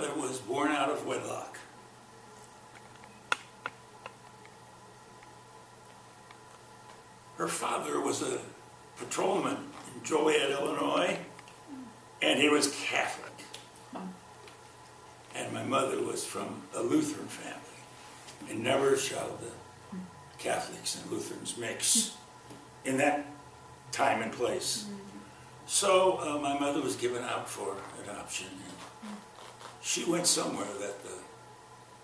mother was born out of wedlock. Her father was a patrolman in Joliet, Illinois, and he was Catholic. And my mother was from a Lutheran family. And never shall the Catholics and Lutherans mix in that time and place. So my mother was given out for adoption. And she went somewhere that the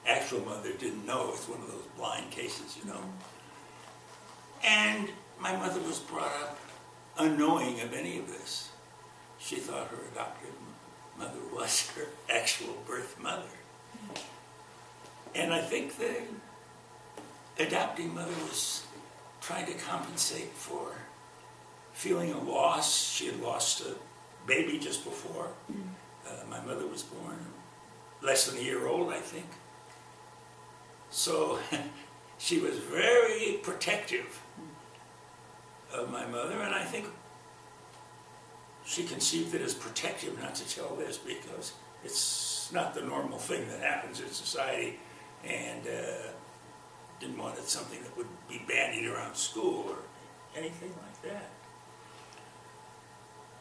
actual mother didn't know. It's one of those blind cases, you know. And my mother was brought up unknowing of any of this. She thought her adopted mother was her actual birth mother. And I think the adopting mother was trying to compensate for feeling a loss. She had lost a baby just before. My mother was born less than a year old, I think. So she was very protective of my mother, and I think she conceived it as protective not to tell this because it's not the normal thing that happens in society, and didn't want it something that would be bandied around school or anything like that.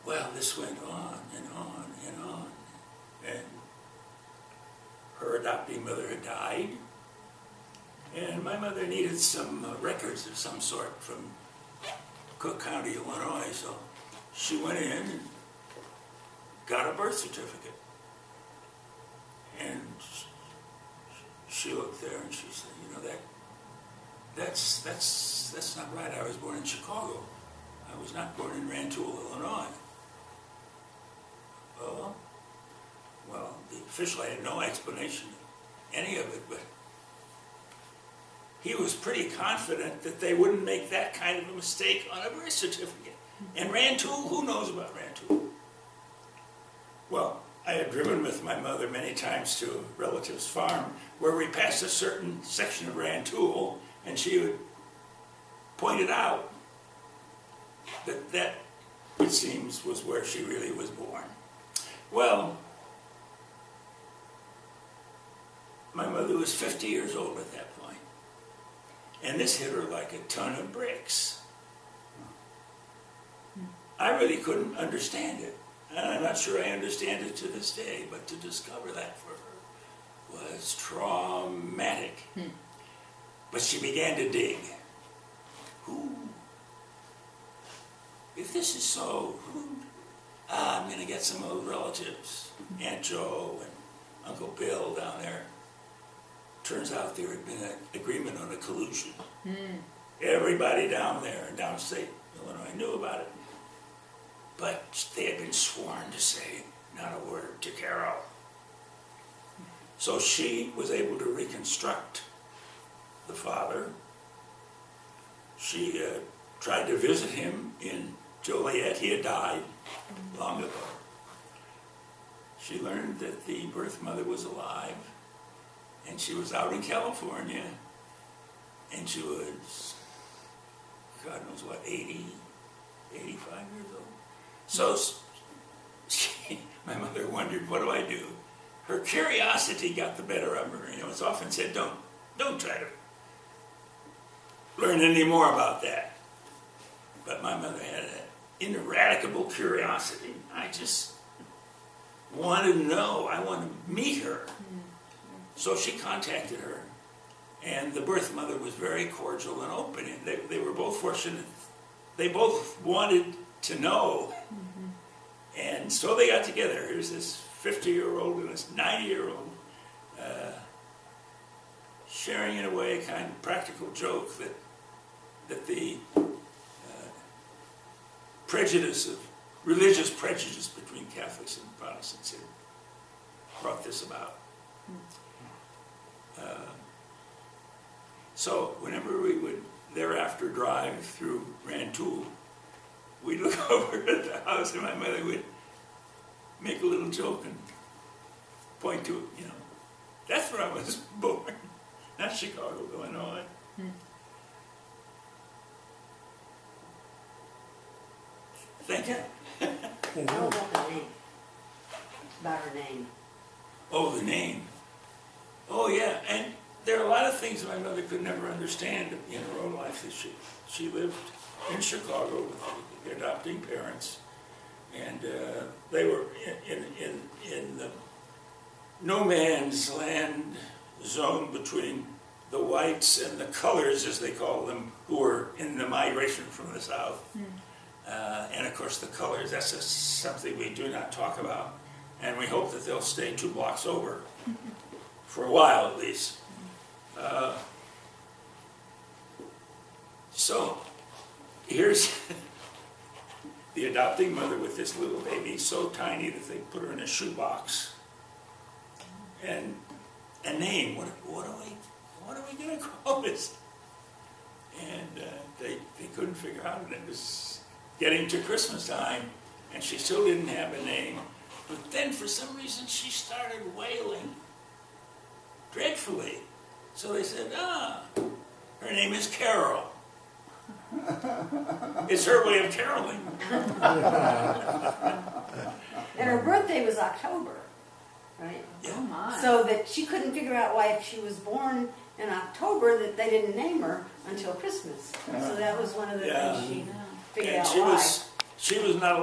Well, this went on and on and on, and her adopting mother had died, and my mother needed some records of some sort from Cook County, Illinois, so she went in and got a birth certificate. And she looked there and she said, you know, that's not right. I was born in Chicago. I was not born in Rantoul, Illinois. Oh, well, the official had no explanation of any of it, but he was pretty confident that they wouldn't make that kind of a mistake on a birth certificate. And Rantoul, who knows about Rantoul? Well, I had driven with my mother many times to a relative's farm where we passed a certain section of Rantoul, and she would point it out that that, it seems, was where she really was born. Well, my mother was 50 years old at that point, and this hit her like a ton of bricks. I really couldn't understand it, and I'm not sure I understand it to this day, but to discover that for her was traumatic. But she began to dig. If this is so, I'm going to get some old relatives, Aunt Jo and Uncle Bill down there. Turns out there had been an agreement on a collusion. Everybody down there in downstate Illinois knew about it. But they had been sworn to say not a word to Carol. So she was able to reconstruct the father. She tried to visit him in Joliet. He had died long ago. She learned that the birth mother was alive, and she was out in California, and she was, God knows what, 80, 85 years old. So my mother wondered, what do I do? Her curiosity got the better of her. You know, it's often said, don't try to learn any more about that. But my mother had an ineradicable curiosity. I just wanted to know. I wanted to meet her. So she contacted her. And the birth mother was very cordial and open. And they were both fortunate. They both wanted to know. And so they got together. Here's this 50-year-old and this 90-year-old sharing in a way a kind of practical joke that the prejudice of religious prejudice between Catholics and Protestants had brought this about. So whenever we would thereafter drive through Rantoul, we'd look over at the house and my mother would make a little joke and point to it, you know. That's where I was born, not Chicago, Illinois. Thank you. Tell about the name, about her name. Oh, the name. Oh, yeah, and there are a lot of things my mother could never understand in her own life. That she lived in Chicago with the adopting parents, and they were in the no man's land zone between the whites and the colors, as they call them, who were in the migration from the South. And of course the colors, that's something we do not talk about. And we hope that they'll stay 2 blocks over, for a while at least. So here's the adopting mother with this little baby, so tiny that they put her in a shoebox. And a name, what are we going to call this? And they couldn't figure out, and it was getting to Christmas time, and she still didn't have a name. But then for some reason she started wailing dreadfully. So they said, her name is Carol. It's her way of caroling. And her birthday was October, right? Yeah. Oh my. So that she couldn't figure out why, if she was born in October, that they didn't name her until Christmas. So that was one of the things she figured And out why. she was not